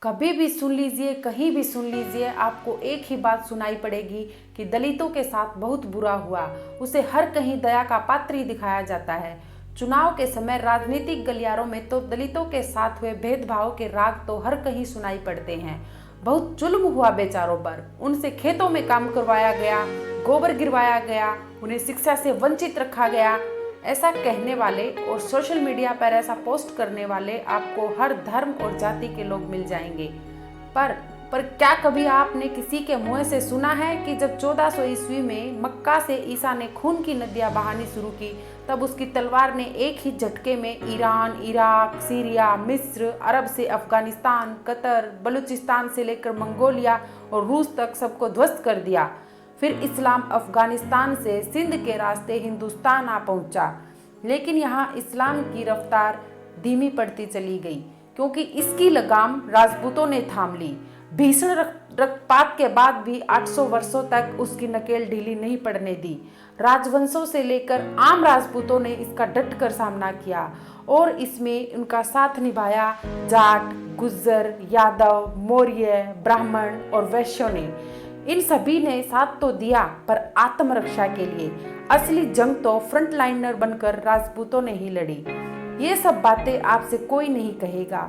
कभी भी सुन लीजिए, कहीं भी सुन लीजिए, आपको एक ही बात सुनाई पड़ेगी कि दलितों के साथ बहुत बुरा हुआ। उसे हर कहीं दया का पात्र ही दिखाया जाता है। चुनाव के समय राजनीतिक गलियारों में तो दलितों के साथ हुए भेदभाव के राग तो हर कहीं सुनाई पड़ते हैं। बहुत जुल्म हुआ बेचारों पर। उनसे खेतों में काम करवाया गया, गोबर गिरवाया गया, उन्हें शिक्षा से वंचित रखा गया। ऐसा कहने वाले और सोशल मीडिया पर ऐसा पोस्ट करने वाले आपको हर धर्म और जाति के लोग मिल जाएंगे। पर क्या कभी आपने किसी के मुंह से सुना है कि जब 1400 ईस्वी में मक्का से ईसा ने खून की नदियां बहानी शुरू की, तब उसकी तलवार ने एक ही झटके में ईरान, इराक, सीरिया, मिस्र, अरब से अफगानिस्तान, कतर, बलूचिस्तान से लेकर मंगोलिया और रूस तक सबको ध्वस्त कर दिया। फिर इस्लाम अफगानिस्तान से सिंध के रास्ते हिंदुस्तान आ पहुंचा। लेकिन यहाँ इस्लाम की रफ्तार धीमी पड़ती चली गई, क्योंकि इसकी लगाम राजपूतों ने थाम ली। भीषण रक्तपात के बाद भी 800 वर्षों तक उसकी नकेल ढीली नहीं पड़ने दी। राजवंशों से लेकर आम राजपूतों ने इसका डटकर सामना किया और इसमें उनका साथ निभाया जाट, गुज्जर, यादव, मौर्य, ब्राह्मण और वैश्यों ने। इन सभी ने साथ तो दिया, पर आत्मरक्षा के लिए। असली जंग तो फ्रंटलाइनर बनकर राजपूतों ने ही लड़ी। ये सब बातें आपसे कोई नहीं कहेगा।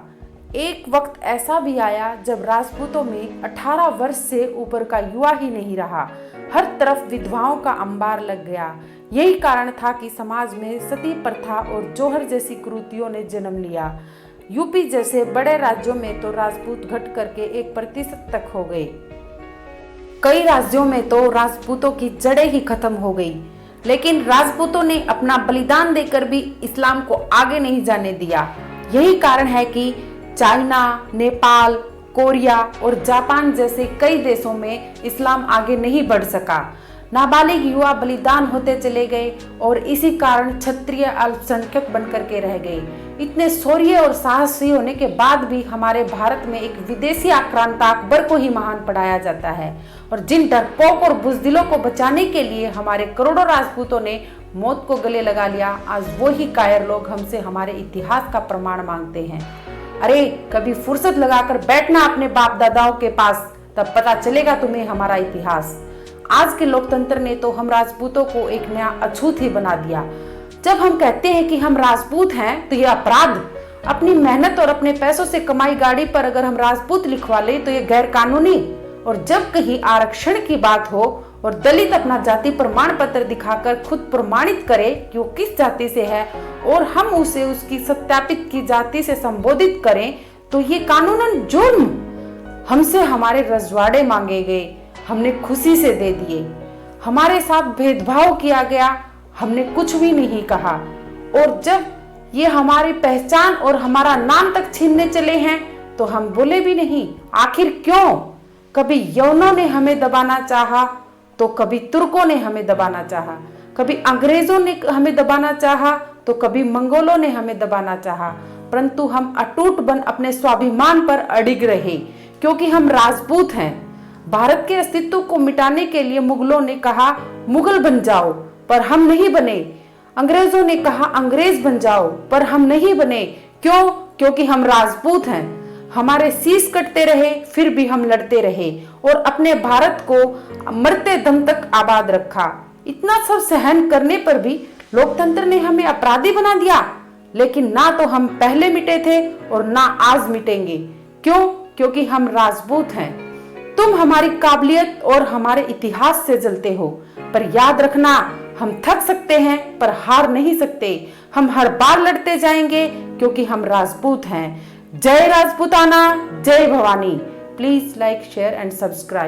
एक वक्त ऐसा भी आया जब राजपूतों में 18 वर्ष से ऊपर का युवा ही नहीं रहा। हर तरफ विधवाओं का अंबार लग गया। यही कारण था कि समाज में सती प्रथा और जौहर जैसी कुरीतियों ने जन्म लिया। यूपी जैसे बड़े राज्यों में तो राजपूत घट करके 1% तक हो गए। कई राज्यों में तो राजपूतों की जड़ें ही खत्म हो गई। लेकिन राजपूतों ने अपना बलिदान देकर भी इस्लाम को आगे नहीं जाने दिया। यही कारण है कि चाइना, नेपाल, कोरिया और जापान जैसे कई देशों में इस्लाम आगे नहीं बढ़ सका। नाबालिग युवा बलिदान होते चले गए और इसी कारण क्षत्रिय अल्पसंख्यक बनकर के रह गए। इतने शौर्य और साहसी होने के बाद भी हमारे भारत में एक विदेशी आक्रांता अकबर को ही महान पढ़ाया जाता है। और जिन डरपोक और बुजदिलों को बचाने के लिए हमारे करोड़ों राजपूतों ने मौत को गले लगा लिया, आज वो ही कायर लोग हमसे हमारे इतिहास का प्रमाण मांगते हैं। अरे कभी फुर्सत लगाकर बैठना अपने बाप दादाओं के पास, तब पता चलेगा तुम्हें हमारा इतिहास। आज के लोकतंत्र ने तो हम राजपूतों को एक नया अछूत ही बना दिया। जब हम कहते हैं कि हम राजपूत हैं तो ये अपराध। अपनी मेहनत और अपने पैसों से कमाई गाड़ी पर अगर हम राजपूत लिखवा ले तो ये गैर कानूनी। और जब कहीं आरक्षण की बात हो और दलित अपना जाति प्रमाण पत्र दिखाकर खुद प्रमाणित करे कि वो किस जाति से है और हम उसे उसकी सत्यापित की जाति से संबोधित करें, तो ये कानूनन जुर्म। हमसे हमारे रजवाड़े मांगे गए, हमने खुशी से दे दिए। हमारे साथ भेदभाव किया गया, हमने कुछ भी नहीं कहा। और जब ये हमारी पहचान और हमारा नाम तक छीनने चले हैं तो हम बोले भी नहीं। आखिर क्यों? कभी यवनों ने हमें दबाना चाहा तो कभी तुर्कों ने हमें दबाना चाहा, कभी अंग्रेजों ने हमें दबाना चाहा तो कभी मंगोलों ने हमें दबाना चाहा, परंतु हम अटूट बन अपने स्वाभिमान पर अडिग रहे, क्योंकि हम राजपूत हैं। भारत के अस्तित्व को मिटाने के लिए मुगलों ने कहा मुगल बन जाओ, पर हम नहीं बने। अंग्रेजों ने कहा अंग्रेज बन जाओ, पर हम नहीं बने। क्यों? क्योंकि हम राजपूत हैं। हमारे शीश कटते रहे, फिर भी हम लड़ते रहे और अपने भारत को मरते दम तक आबाद रखा। इतना सब सहन करने पर भी लोकतंत्र ने हमें अपराधी बना दिया। लेकिन ना तो हम पहले मिटे थे और ना आज मिटेंगे। क्यों? क्योंकि हम राजपूत हैं। तुम हमारी काबिलियत और हमारे इतिहास से जलते हो, पर याद रखना, हम थक सकते हैं पर हार नहीं सकते। हम हर बार लड़ते जाएंगे क्योंकि हम राजपूत हैं। जय राजपूताना, जय Bhavani. Please like, share and subscribe.